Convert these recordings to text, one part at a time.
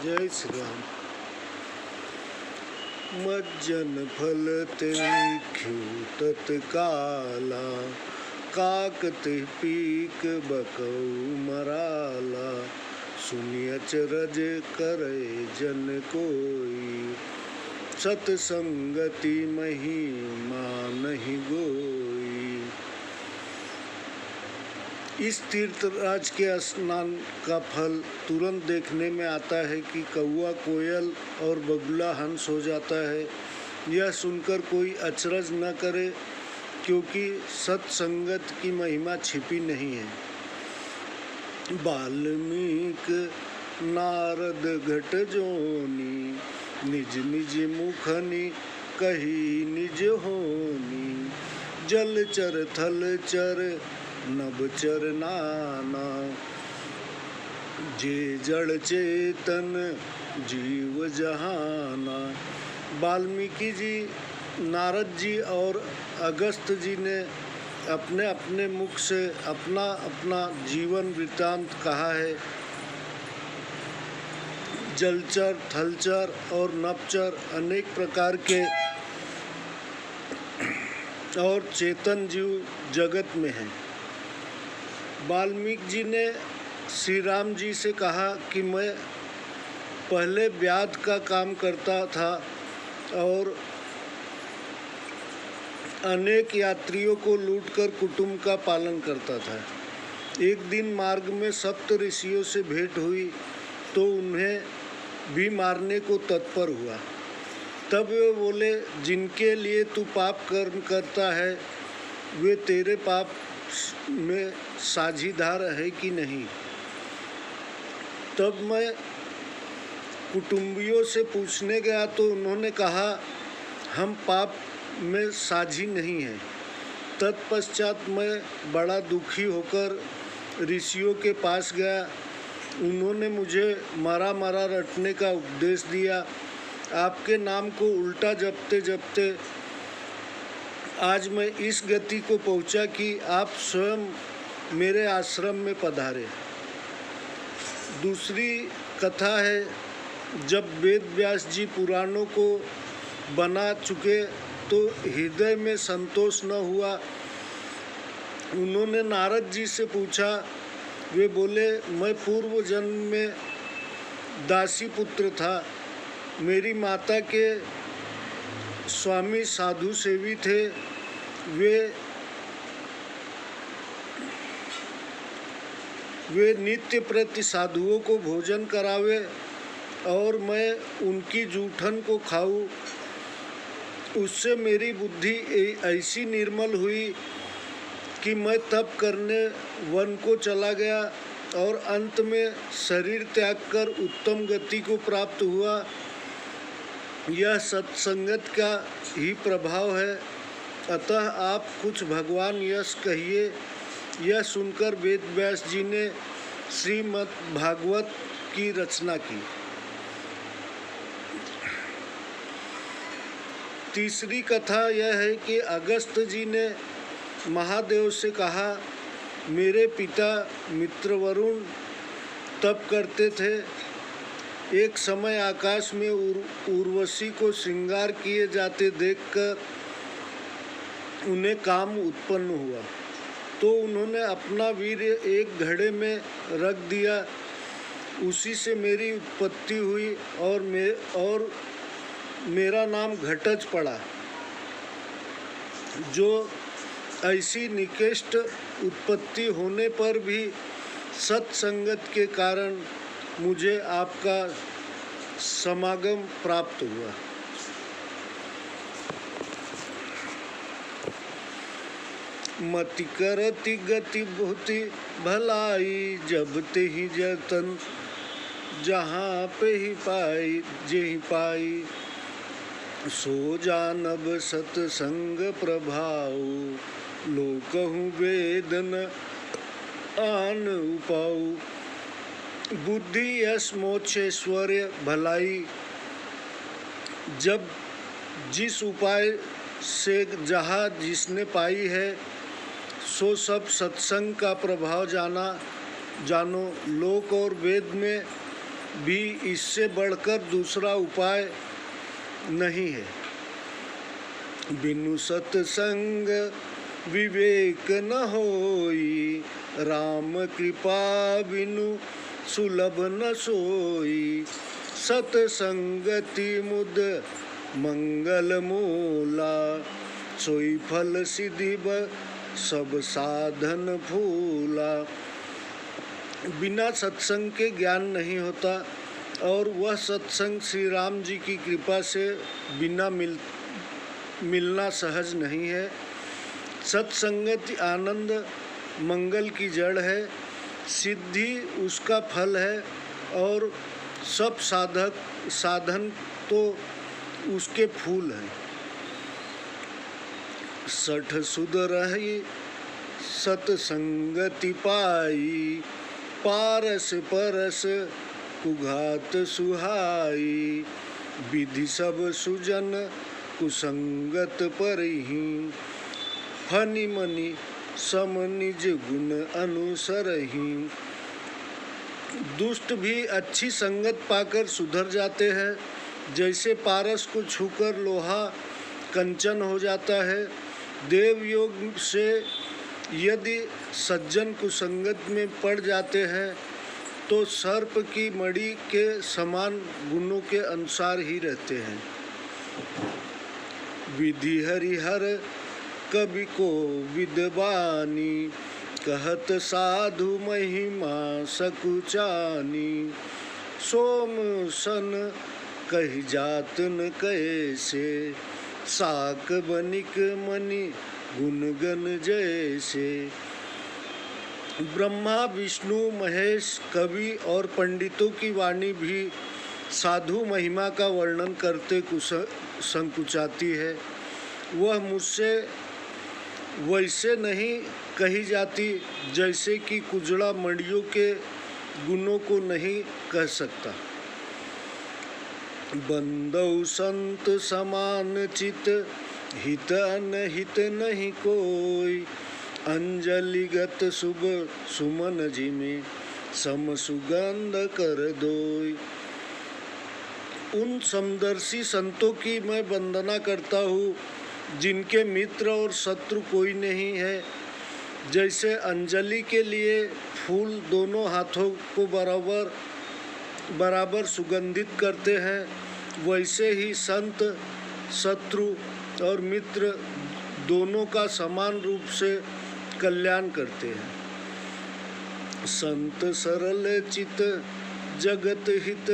जय श्री राम। मज्जन फल तीखु तत्काला, काकते पीक बकौ मराला। सुनि अचरज करे जन कोई, सतसंगति महिमा नहीं गोई। इस तीर्थराज के स्नान का फल तुरंत देखने में आता है कि कौआ कोयल और बगुला हंस हो जाता है। यह सुनकर कोई अचरज न करे, क्योंकि सत्संगत की महिमा छिपी नहीं है। वाल्मीक नारद घट जोनी, निज निज मुखनि कही निज होनी। जलचर थलचर नभचर नाना, जे जड़ चेतन जीव जहाना। वाल्मीकि जी, नारद जी और अगस्त जी ने अपने अपने मुख से अपना अपना जीवन वृत्तांत कहा है। जलचर, थलचर और नभचर अनेक प्रकार के और चेतन जीव जगत में हैं। वाल्मीकि जी ने श्री राम जी से कहा कि मैं पहले व्याध का काम करता था और अनेक यात्रियों को लूटकर कुटुंब का पालन करता था। एक दिन मार्ग में सप्त ऋषियों से भेंट हुई तो उन्हें भी मारने को तत्पर हुआ। तब वे बोले, जिनके लिए तू पाप कर्म करता है वे तेरे पाप में साझीदार है कि नहीं। तब मैं कुटुंबियों से पूछने गया तो उन्होंने कहा, हम पाप में साझी नहीं हैं। तत्पश्चात मैं बड़ा दुखी होकर ऋषियों के पास गया। उन्होंने मुझे मारा मारा रटने का उपदेश दिया। आपके नाम को उल्टा जपते जपते आज मैं इस गति को पहुंचा कि आप स्वयं मेरे आश्रम में पधारे। दूसरी कथा है, जब वेद व्यास जी पुराणों को बना चुके तो हृदय में संतोष न हुआ। उन्होंने नारद जी से पूछा। वे बोले, मैं पूर्व जन्म में दासी पुत्र था। मेरी माता के स्वामी साधु सेवी थे। वे नित्य प्रति साधुओं को भोजन करावे और मैं उनकी जूठन को खाऊं। उससे मेरी बुद्धि ऐसी निर्मल हुई कि मैं तप करने वन को चला गया और अंत में शरीर त्याग कर उत्तम गति को प्राप्त हुआ। यह सत्संगत का ही प्रभाव है। अतः आप कुछ भगवान यश कहिए। यह सुनकर वेद व्यास जी ने श्रीमद् भागवत की रचना की। तीसरी कथा यह है कि अगस्त जी ने महादेव से कहा, मेरे पिता मित्र वरुण तप करते थे। एक समय आकाश में उर्वशी को श्रृंगार किए जाते देखकर उन्हें काम उत्पन्न हुआ, तो उन्होंने अपना वीर्य एक घड़े में रख दिया। उसी से मेरी उत्पत्ति हुई और मेरा नाम घटज पड़ा। जो ऐसी निकृष्ट उत्पत्ति होने पर भी सत्संगत के कारण मुझे आपका समागम प्राप्त हुआ। मति करति गति बहुति भलाई, जब ते ही जतन जहाँ पे ही पाई जेहि पाई। सो जानब सतसंग प्रभाव, लोकहु वेदन आन उपाऊ। बुद्धि यश मोक्ष ऐश्वर्य भलाई, जब जिस उपाय से जहाँ जिसने पाई है सो सब सत्संग का प्रभाव जानो। लोक और वेद में भी इससे बढ़कर दूसरा उपाय नहीं है। बिनु सत्संग विवेक न होई, राम कृपा बिनु सुलभ न सोई। सत्संगति मुद मंगल मूला, सोई फल सिद्धि सब साधन फूला। बिना सत्संग के ज्ञान नहीं होता और वह सत्संग श्री राम जी की कृपा से बिना मिलना सहज नहीं है। सत्संगति आनंद मंगल की जड़ है, सिद्धि उसका फल है और सब साधन तो उसके फूल हैं। सठ सुध रही सत्संगति पाई, पारस परस कुघात सुहाई। विधि सब सुजन कुसंगत परहि, फनि मनि सम निज गुण अनुसरहि। दुष्ट भी अच्छी संगत पाकर सुधर जाते हैं, जैसे पारस को छूकर लोहा कंचन हो जाता है। देवयोग से यदि सज्जन कुसंगत में पड़ जाते हैं तो सर्प की मणि के समान गुणों के अनुसार ही रहते हैं। विधि हरिहर कवि को विद्वानी, कहत साधु महिमा सकुचानी। सोम सन कही जात न कैसे, साक बनिक मनि गुणगन जैसे। ब्रह्मा विष्णु महेश कवि और पंडितों की वाणी भी साधु महिमा का वर्णन करते संकुचाती है। वह मुझसे वैसे नहीं कही जाती जैसे कि कुजड़ा मड़ियों के गुणों को नहीं कह सकता। बंदौ संत समान चित, हित अनहित नहीं कोई। अंजलिगत शुभ सुमन जिमे, सम सुगंध कर दोई। उन समदर्शी संतों की मैं वंदना करता हूँ जिनके मित्र और शत्रु कोई नहीं है। जैसे अंजलि के लिए फूल दोनों हाथों को बराबर सुगंधित करते हैं, वैसे ही संत शत्रु और मित्र दोनों का समान रूप से कल्याण करते हैं। संत सरल चित जगत हित,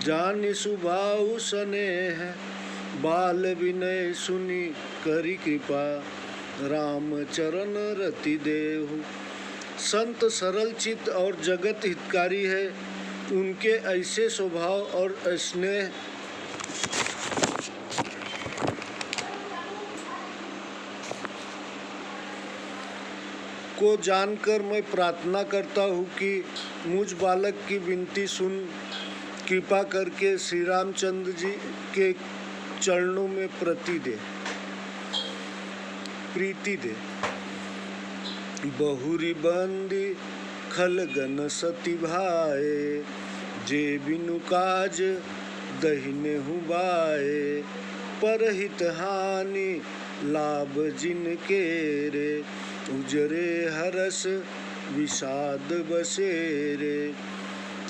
जानि सुभाव स्नेह। बाल विनय सुनि करी कृपा, राम चरण रति देहु। संत सरल चित और जगत हितकारी है। उनके ऐसे स्वभाव और स्नेह को जानकर मैं प्रार्थना करता हूँ कि मुझ बालक की विनती सुन कृपा करके श्री रामचंद्र जी के चरणों में प्रीति दे। बहुरी बंदी खलगन सती भाए, जे बिनु काज दहिने हुबाए। परहित हानि लाभ जिनके रे, उजरे हरस विषाद बसेरे।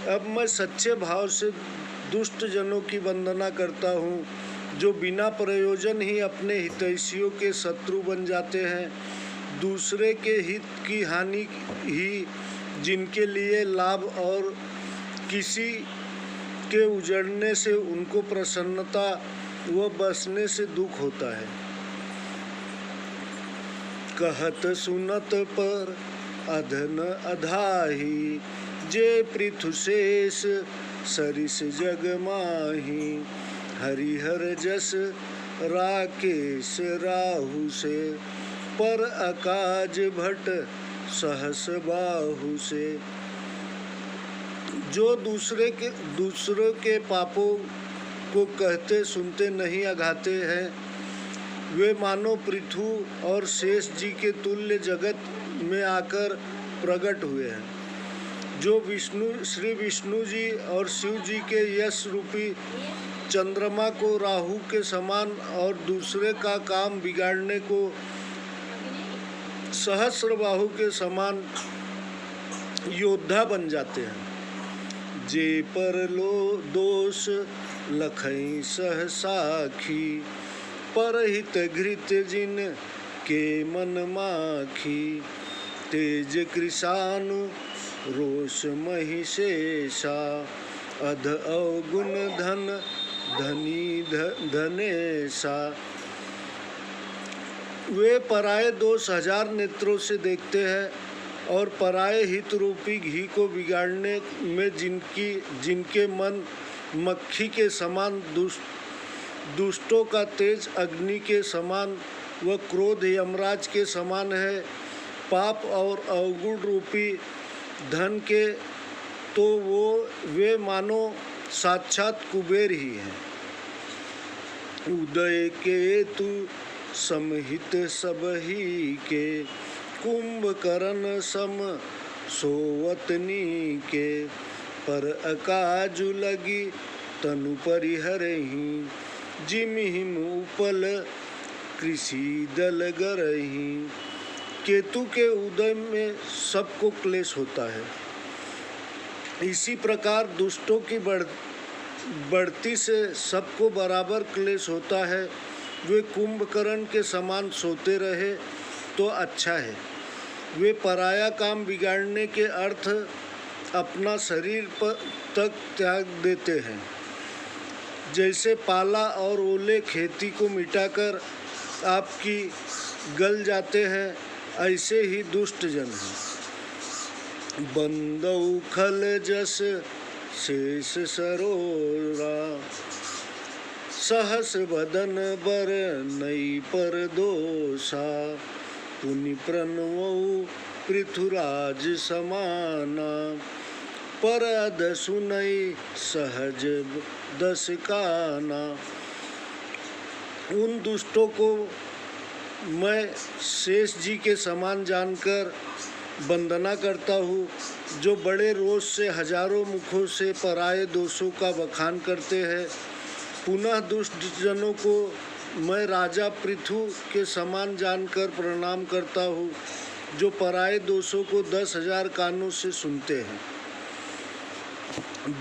अब मैं सच्चे भाव से दुष्ट जनों की वंदना करता हूँ, जो बिना प्रयोजन ही अपने हितैषियों के शत्रु बन जाते हैं। दूसरे के हित की हानि ही जिनके लिए लाभ और किसी के उजड़ने से उनको प्रसन्नता व बसने से दुख होता है। कहत सुनत पर अधन अधाही, जे पृथु शेष सरिस जग माही। हरिहर जस राकेश राहु से, पर अकाज भट सहस बाहु से। जो दूसरों के पापों को कहते सुनते नहीं अघाते हैं, वे मानो पृथु और शेष जी के तुल्य जगत में आकर प्रकट हुए हैं। जो श्री विष्णु जी और शिव जी के यश रूपी चंद्रमा को राहु के समान और दूसरे का काम बिगाड़ने को सहस्रबाहु के समान योद्धा बन जाते हैं। जे पर लो दोष लखई सहसाखी, परहित घृत जिन के मन माखी। तेज कृशानु रोष महिषेशा, अध अवगुण धन धनी धनेशा। वे पराये दोष 1000 नेत्रों से देखते हैं और पराये हित रूपी घी को बिगाड़ने में जिनके मन मक्खी के समान, दुष्टों का तेज अग्नि के समान व क्रोध यमराज के समान है, पाप और अवगुण रूपी धन के, तो वे मानो साक्षात कुबेर ही हैं। उदय के तु समहित सबही के, कुंभकर्ण सम सोवतनी के। पर अकाजु लगी तनु परिहरही, जिम हिम उपल कृषि दल गरही। केतु के उदय में सबको क्लेश होता है। इसी प्रकार दुष्टों की बढ़ती से सबको बराबर क्लेश होता है। वे कुंभकर्ण के समान सोते रहे तो अच्छा है। वे पराया काम बिगाड़ने के अर्थ अपना शरीर तक त्याग देते हैं। जैसे पाला और ओले खेती को मिटाकर आपकी गल जाते हैं, ऐसे ही दुष्ट जन हैं। बंदौ खल जस शेष सरोरा, सहस बदन बर नई पर दोषा। पुनि प्रणवौ पृथुराज समाना, पर अध सुनई सहज दस काना। उन दुष्टों को मैं शेष जी के समान जानकर वंदना करता हूँ, जो बड़े रोष से हजारों मुखों से पराये दोषों का बखान करते हैं। पुनः दुष्ट जनों को मैं राजा पृथु के समान जानकर प्रणाम करता हूँ, जो पराये दोषों को 10,000 कानों से सुनते हैं।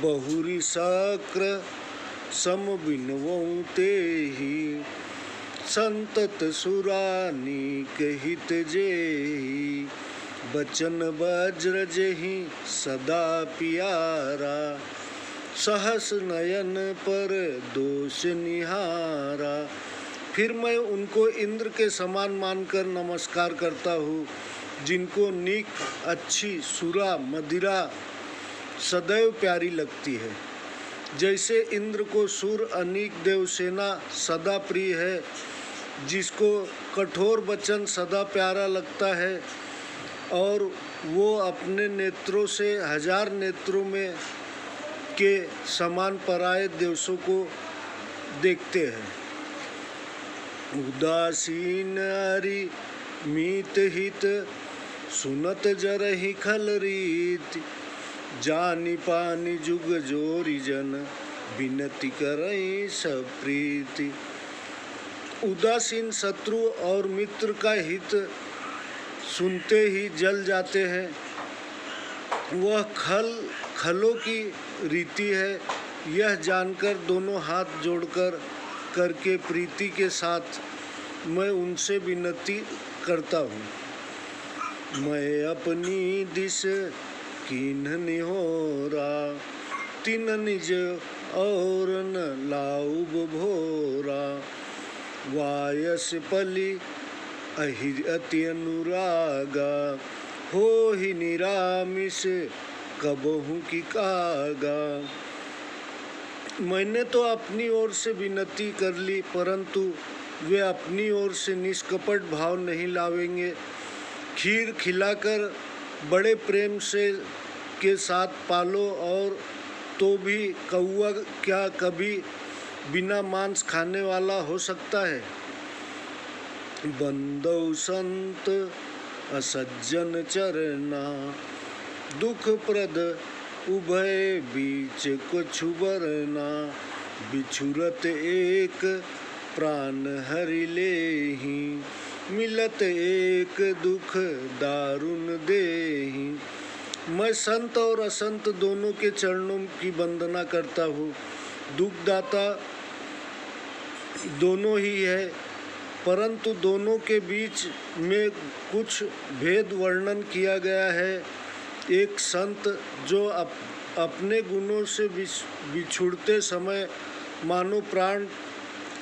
बहुरी सक्र सम बिनवऊं तेहि, संतत सुरानीक हित जेहि। बचन वज्र जेहि सदा पियारा, सहस नयन पर दोष निहारा। फिर मैं उनको इंद्र के समान मानकर नमस्कार करता हूँ, जिनको नीक अच्छी सुरा मदिरा सदैव प्यारी लगती है। जैसे इंद्र को सुर अनीक देवसेना सदा प्रिय है, जिसको कठोर वचन सदा प्यारा लगता है और वो अपने नेत्रों से 1000 नेत्रों में के समान पराये देवों को देखते हैं। उदासीन हरि मीत हित, सुनत जरहि खल रीत। जानी पानी जुग जोरी जन, विनती करई सब प्रीति। उदासीन शत्रु और मित्र का हित सुनते ही जल जाते हैं। वह खलों की रीति है, यह जानकर दोनों हाथ जोड़कर करके प्रीति के साथ मैं उनसे विनती करता हूँ। मैं अपनी दिस कीन्ह निहोरा, तिन निज और न लाउब भोरा। वायस पली अति अनुरागा, हो ही निरामिष कबहू की कागा। मैंने तो अपनी ओर से विनती कर ली, परंतु वे अपनी ओर से निष्कपट भाव नहीं लावेंगे। खीर खिलाकर बड़े प्रेम से के साथ पालो और तो भी कौआ क्या कभी बिना मांस खाने वाला हो सकता है। बंदौ संत असज्जन चरना, दुख प्रद उभय बीच कछु बरना, बिछुरत एक प्राण हरि लेहि, मिलत एक दुख दारुण देहि। मैं संत और असंत दोनों के चरणों की वंदना करता हूँ। दुखदाता दोनों ही है, परंतु दोनों के बीच में कुछ भेद वर्णन किया गया है। एक संत जो अपने गुणों से बिछुड़ते समय मानो प्राण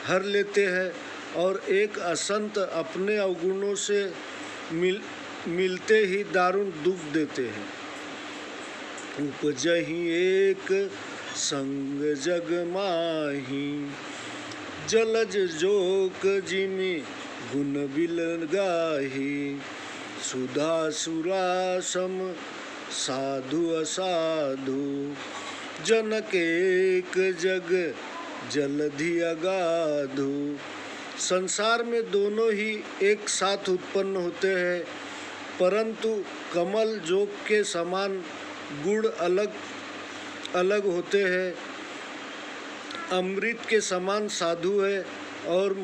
हर लेते हैं, और एक असंत अपने अवगुणों से मिलते ही दारुण दुख देते हैं। उपजहि एक संग जग माही, जलज जोक जिमि गुण बिल गाही, सुधा सुरा सम साधु असाधु, जनक एक जग जलधि अगाधु। संसार में दोनों ही एक साथ उत्पन्न होते हैं, परंतु कमल जोग के समान गुण अलग अलग होते हैं। अमृत के समान साधु है और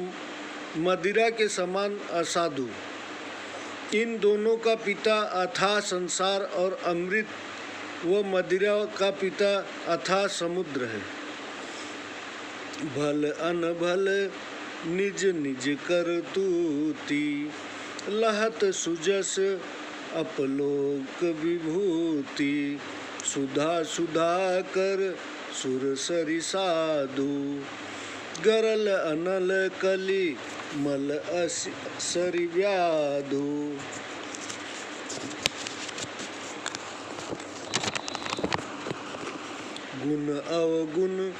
मदिरा के समान असाधु। इन दोनों का पिता अथाह संसार और अमृत व मदिरा का पिता अथाह समुद्र है। भल अनभल निज निज करतूति, लहत सुजस अपलोक विभूति, सुधा सुधा कर सुरसरि साधु, गरल अनल कली मल सरि व्याधु। गुण अवगुण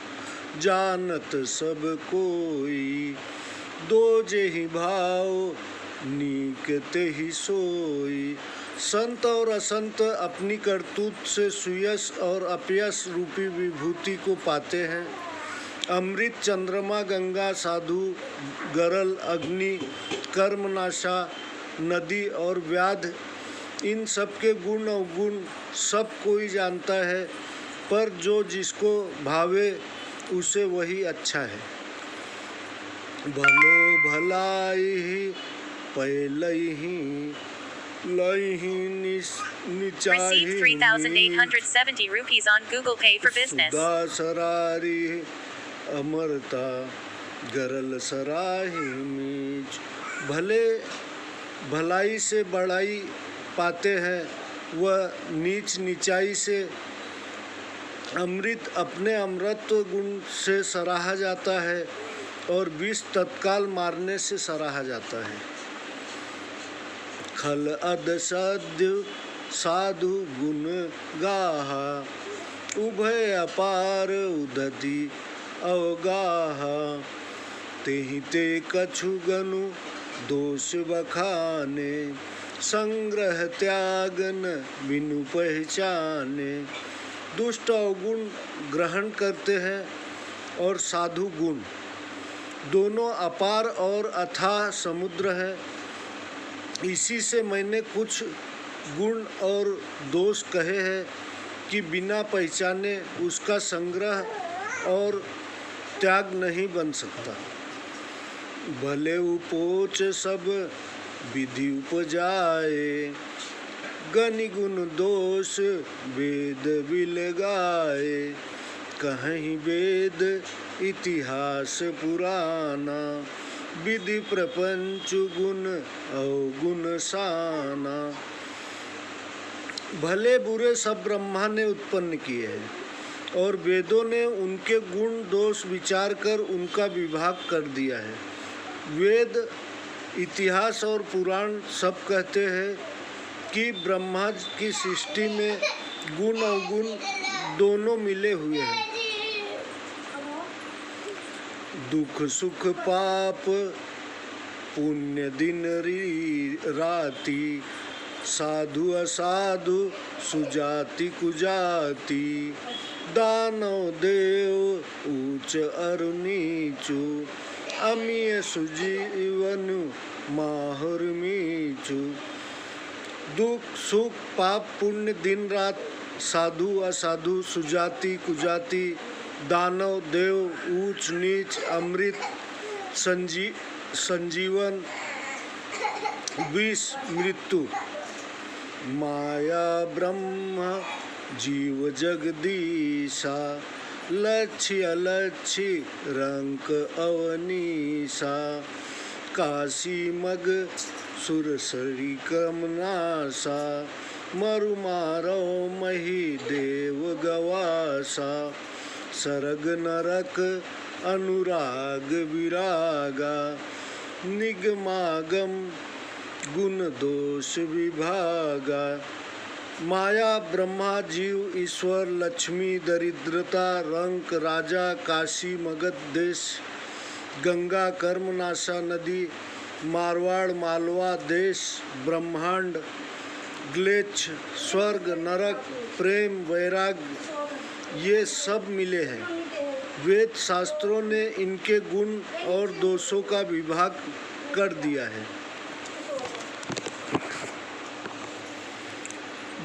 जानत सब कोई, दो जेहि भाव नीक तेहि सोई। संत और असंत अपनी करतूत से सुयश और अपयश रूपी विभूति को पाते हैं। अमृत, चंद्रमा, गंगा, साधु, गरल, अग्नि, कर्मनाशा, नदी और व्याध, इन सब के गुण अवगुण सब कोई जानता है, पर जो जिसको भावे उसे वही अच्छा है। भलो भलाई पैलहि लहि निचाहि, Received 3,870 rupees on Google Pay for business. सुधा सरारी अमरता गरल सराही मीच। भले भलाई से बड़ाई पाते हैं, वह नीच नीचाई से। अमृत अपने अमृतत्व गुण से सराहा जाता है और विष तत्काल मारने से सराहा जाता है। खल अद सद्य साधु गुण गाहा, उभय अपार उदति अवगाहा, तेहि ते कछु गनु दोष बखाने, संग्रह त्यागन बिनु पहचाने। दुष्ट अवगुण ग्रहण करते हैं और साधु गुण, दोनों अपार और अथाह समुद्र है। इसी से मैंने कुछ गुण और दोष कहे हैं कि बिना पहचाने उसका संग्रह और त्याग नहीं बन सकता। भले उपोच सब विधि उपजाए, गनि गुण दोष वेद बिल गाए, कहीं वेद इतिहास पुराना, विधि प्रपंच गुण अवगुण साना। भले बुरे सब ब्रह्मा ने उत्पन्न किए हैं और वेदों ने उनके गुण दोष विचार कर उनका विभाग कर दिया है। वेद, इतिहास और पुराण सब कहते हैं कि ब्रह्मा की सृष्टि में गुण अवगुण दोनों मिले हुए हैं। दुख सुख पाप पुण्य दिन राति, साधु असाधु सुजाति कुजाति, दानव देव ऊंच अरु नीचु, अमीय सुजीवन माहुर मीचु। दुख सुख पाप पुण्य दिन रात, साधु असाधु, सुजाति कुजाति, दानव देव, ऊंच नीच, अमृत संजीवन, विष मृत्यु, माया ब्रह्म जीव जगदीशा, लक्ष्य अलक्ष्य रंक अवनीसा, काशी मग सुरसरी क्रमनासा, मरु मारो मही देव गवासा, सरग नरक अनुराग विरागा, निगमागम गुण दोष विभागा, माया ब्रह्मा जीव ईश्वर, लक्ष्मी दरिद्रता, रंक राजा, काशी मगध देश, गंगा कर्मनाशा नदी, मारवाड़ मालवा देश, ब्रह्मांड, ग्लेच्छ, स्वर्ग नरक, प्रेम वैराग्य, ये सब मिले हैं। वेद शास्त्रों ने इनके गुण और दोषों का विभाग कर दिया है।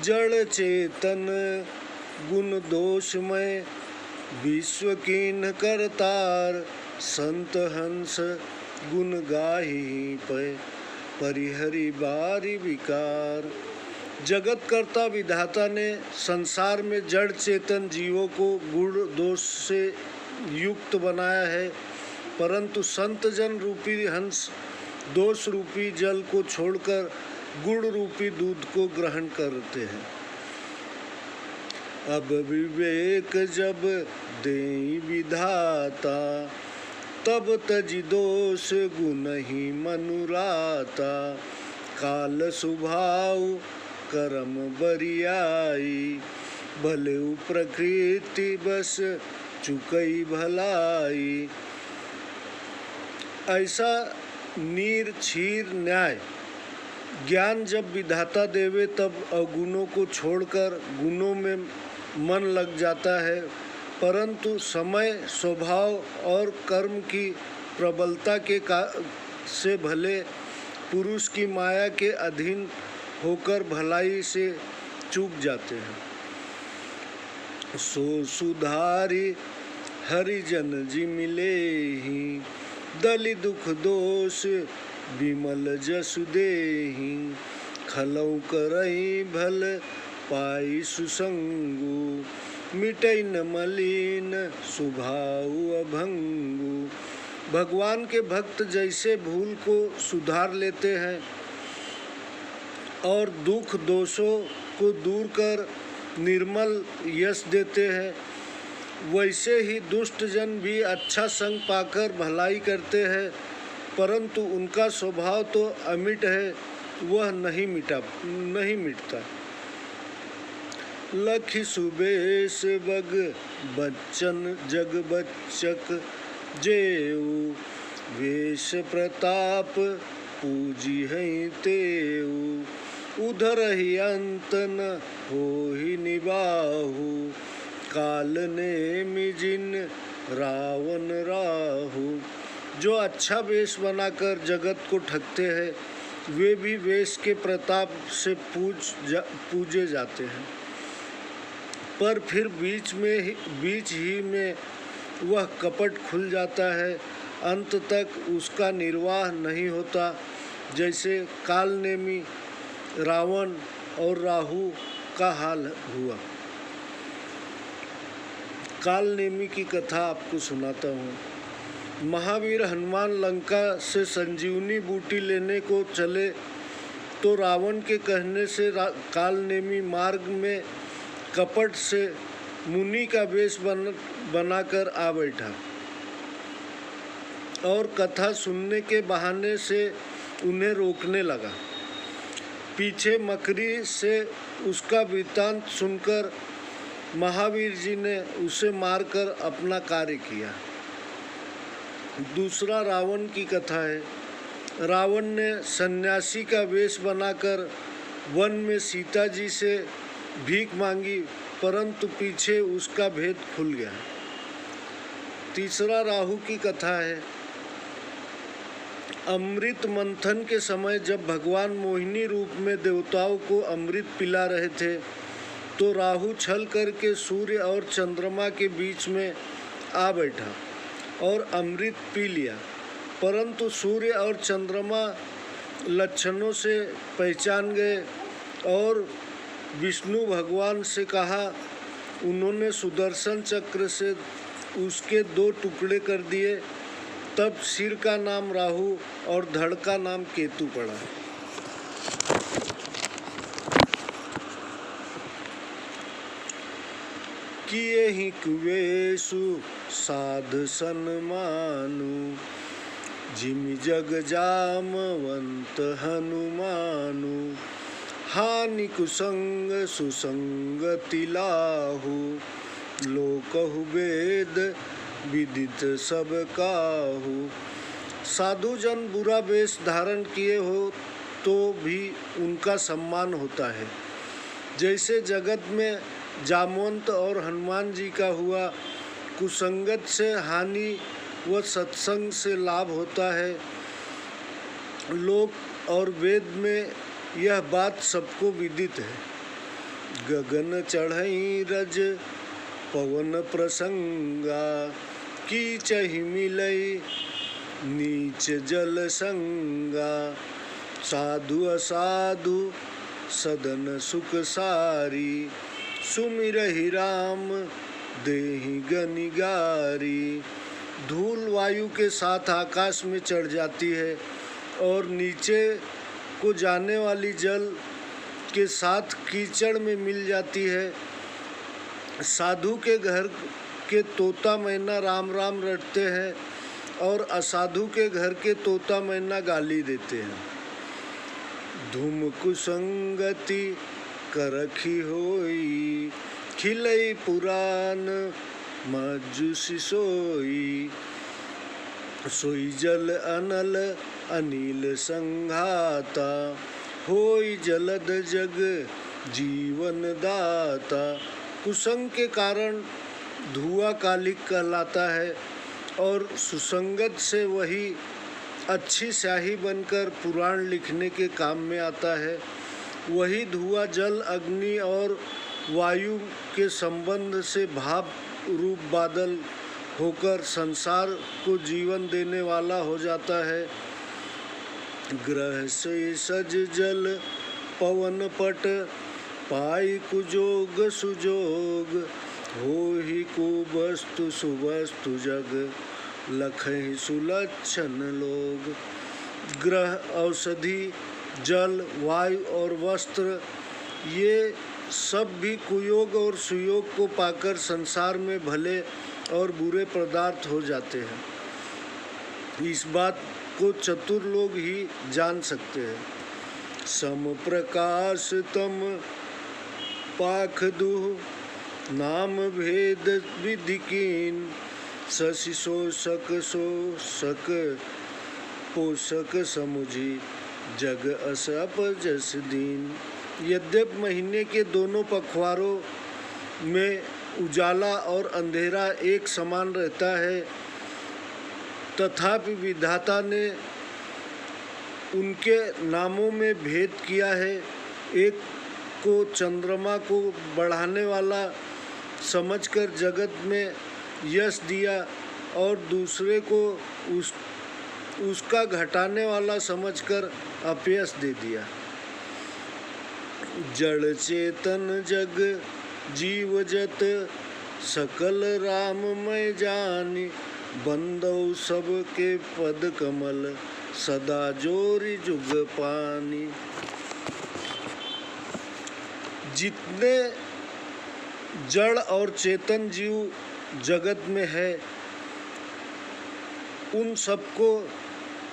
जड़ चेतन गुण दोषमय, विश्व कीन करतार, संत हंस गुण गाही पे, परिहरि बारी विकार। जगत कर्ता विधाता ने संसार में जड़ चेतन जीवों को गुण दोष से युक्त बनाया है, परंतु संत जन रूपी हंस दोष रूपी जल को छोड़कर गुण रूपी दूध को ग्रहण करते हैं। अब विवेक जब देई विधाता, तब तजि दोष गुण ही मनुराता, काल स्वभाव कर्म बरियाई, भले प्रकृति बस चुकई भलाई। ऐसा नीर क्षीर न्याय ज्ञान जब विधाता देवे, तब अवगुणों को छोड़कर गुणों में मन लग जाता है, परंतु समय स्वभाव और कर्म की प्रबलता के से भले पुरुष की माया के अधीन होकर भलाई से चूक जाते हैं। सो सुधारी हरिजन जी मिले ही, दलि दुख दोष विमल जसु देहि, खलौ करई भल पाई सुसंगु, मिटई न मलिन सुभाउ अभंगु। भगवान के भक्त जैसे भूल को सुधार लेते हैं और दुख दोषों को दूर कर निर्मल यश देते हैं, वैसे ही दुष्ट जन भी अच्छा संग पाकर भलाई करते हैं, परंतु उनका स्वभाव तो अमिट है, वह नहीं मिटता। लखि सुबेश बग बच्चन जग बच्चक, जेऊ वेश प्रताप पूजी हैं तेऊ, उधर ही अंत न हो ही निबाहु, काल ने मिजिन रावण राहु। जो अच्छा वेश बनाकर जगत को ठगते हैं, वे भी वेश के प्रताप से पूजे जाते हैं, पर फिर बीच ही में वह कपट खुल जाता है, अंत तक उसका निर्वाह नहीं होता। जैसे कालनेमी रावण और राहु का हाल हुआ। कालनेमी की कथा आपको सुनाता हूँ। महावीर हनुमान लंका से संजीवनी बूटी लेने को चले तो रावण के कहने से कालनेमी मार्ग में कपट से मुनि का वेश बनाकर आ बैठा और कथा सुनने के बहाने से उन्हें रोकने लगा। पीछे मकरी से उसका वृत्तांत सुनकर महावीर जी ने उसे मारकर अपना कार्य किया। दूसरा रावण की कथा है। रावण ने सन्यासी का वेश बनाकर वन में सीता जी से भीख मांगी, परंतु पीछे उसका भेद खुल गया। तीसरा राहु की कथा है। अमृत मंथन के समय जब भगवान मोहिनी रूप में देवताओं को अमृत पिला रहे थे तो राहु छल करके सूर्य और चंद्रमा के बीच में आ बैठा और अमृत पी लिया, परंतु सूर्य और चंद्रमा लक्षणों से पहचान गए और विष्णु भगवान से कहा। उन्होंने सुदर्शन चक्र से उसके 2 टुकड़े कर दिए। तब सिर का नाम राहु और धड़ का नाम केतु पड़ा। किए ही कुवेशु साध सन्मानु, जिमि जग जामवंत हनुमानु, हानि कुसंग सुसंगति लाहु, लोकहु वेद विदित सब काहू। साधु जन बुरा वेश धारण किए हो तो भी उनका सम्मान होता है। जैसे जगत में जामवंत और हनुमान जी का हुआ, कुसंगत से हानि व सत्संग से लाभ होता है। लोक और वेद में यह बात सबको विदित है। गगन चढ़ई रज पवन प्रसंगा, कीचहि मिलई नीच जल संगा, साधु असाधु सदन सुख सारी, सुमिरहि राम देहि गनिगारी। धूल वायु के साथ आकाश में चढ़ जाती है और नीचे को जाने वाली जल के साथ कीचड़ में मिल जाती है। साधु के घर के तोता मैना राम राम रटते हैं और असाधु के घर के तोता मैना गाली देते हैं। धूम कुसंगति करखी होई, खिलई पुराण मजुसी सोई, सोई जल अनल अनिल संघाता, होई जलद जग जीवन दाता। कुसंग के कारण धुआं कालिक कहलाता है और सुसंगत से वही अच्छी स्याही बनकर पुराण लिखने के काम में आता है। वही धुआं जल अग्नि और वायु के संबंध से भाप रूप बादल होकर संसार को जीवन देने वाला हो जाता है। ग्रह से सज जल पवन पट, पाई कुजोग सुजोग, होहि कुवस्तु सुवस्तु जग, लखहि सुलक्षण लोग। ग्रह, औषधि, जल, वायु और वस्त्र ये सब भी कुयोग और सुयोग को पाकर संसार में भले और बुरे पदार्थ हो जाते हैं। इस बात को चतुर लोग ही जान सकते हैं। सम प्रकाश तम पाख दुह, नाम भेद विधि कीन, शशि शोषक शोषक पोषक समुझी, जग अस अप जस दीन। यद्यपि महीने के दोनों पखवारों में उजाला और अंधेरा एक समान रहता है, तथापि विधाता ने उनके नामों में भेद किया है। एक को चंद्रमा को बढ़ाने वाला समझकर जगत में यश दिया और दूसरे को उसका घटाने वाला समझकर अपयश दे दिया। जड़ चेतन जग जीव जत, सकल राममय जानि, बंदौ सबके पद कमल, सदा जोरी जुग पानी। जितने जड़ और चेतन जीव जगत में है, उन सबको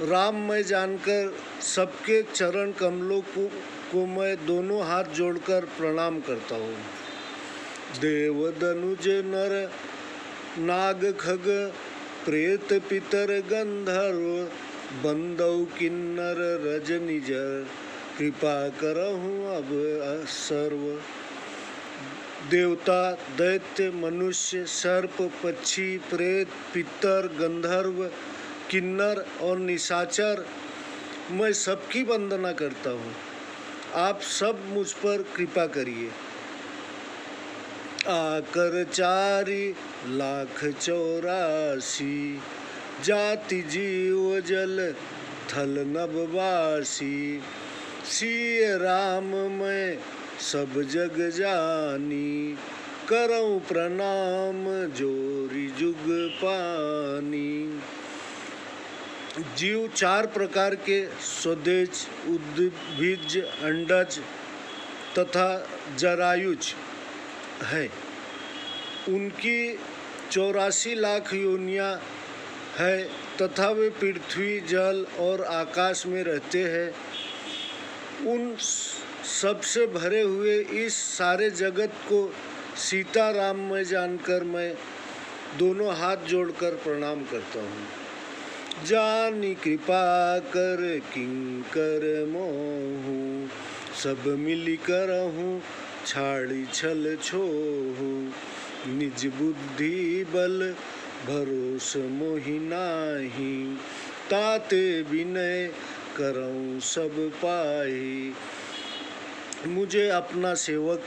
राममय जानकर सबके चरण कमलों को मैं दोनों हाथ जोड़कर प्रणाम करता हूँ। देव दनुज नर नाग खग, प्रेत पितर गंधर्व, बंदौ किन्नर रजनिजर, कृपा करहूँ अब सर्व। देवता, दैत्य, मनुष्य, सर्प, पक्षी, प्रेत, पितर, गंधर्व किन्नर और निशाचर, मैं सबकी वंदना करता हूँ। आप सब मुझ पर कृपा करिए। आकर 4,84,000 जाति जीव जल थल नभवासी, सिय राम मैं सब जग जानी, करऊं प्रणाम जोरी जुग पानी। जीव 4 प्रकार के स्वदेज, उद्भिज, अंडज तथा जरायुज है। उनकी 84 लाख योनियां है तथा वे पृथ्वी, जल और आकाश में रहते हैं। उन सबसे भरे हुए इस सारे जगत को सीताराम में जानकर मैं दोनों हाथ जोड़कर प्रणाम करता हूँ। जानी कृपा कर किंकर मोहू, सब मिली करहूँ छाड़ी छल छोहू, निज बुद्धि बल भरोस मोहि नाही, ताते विनय करऊं सब पाही। मुझे अपना सेवक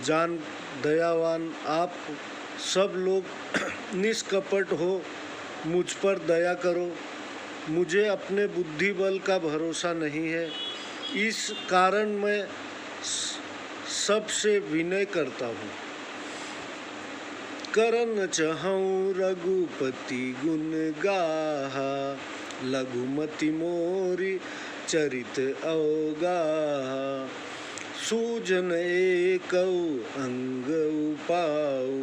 जान दयावान आप सब लोग निष्कपट हो मुझ पर दया करो। मुझे अपने बुद्धि बल का भरोसा नहीं है, इस कारण मैं सबसे विनय करता हूँ। करन चहऊँ रघुपति गुण गाहा, लघुमति मोरी चरित अवगाहा, सूजन एकौ अंग उपाऊ,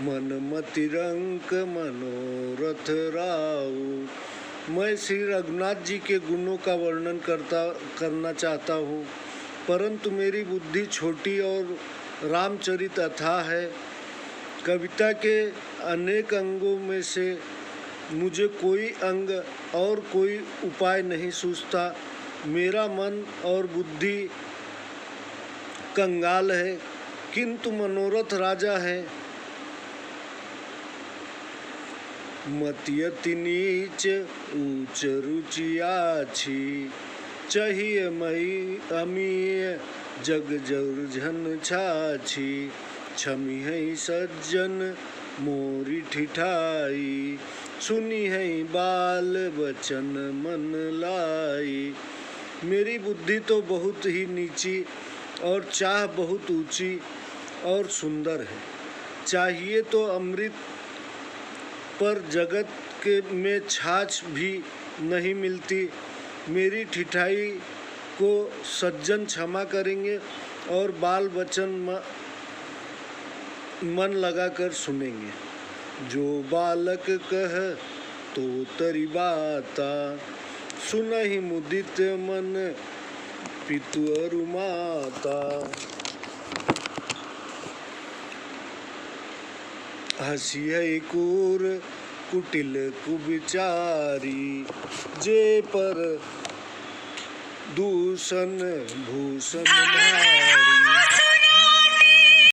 मन मति रंक मनोरथ राऊ। मैं श्री रघुनाथ जी के गुणों का वर्णन करना चाहता हूँ, परंतु मेरी बुद्धि छोटी और रामचरित अथाह है। कविता के अनेक अंगों में से मुझे कोई अंग और कोई उपाय नहीं सूझता। मेरा मन और बुद्धि कंगाल है, किंतु मनोरथ राजा है। मति अति नीच ऊंच रुचि आछी, चाहिए मई अमीय जग जौर झन छाछी, छमी है सज्जन मोरी ठिठाई, सुनी है बाल बचन मन लाई। मेरी बुद्धि तो बहुत ही नीची और चाह बहुत ऊंची और सुंदर है। चाहिए तो अमृत, पर जगत के में छाछ भी नहीं मिलती। मेरी ठिठाई को सज्जन क्षमा करेंगे और बाल बचन मन लगाकर सुनेंगे। जो बालक कह तो तरी बाता, सुनहि मुदित मन पितु अरु माता। हसी है कूर कुटिल कुविचारी, जे पर दूषण भूषण भारी,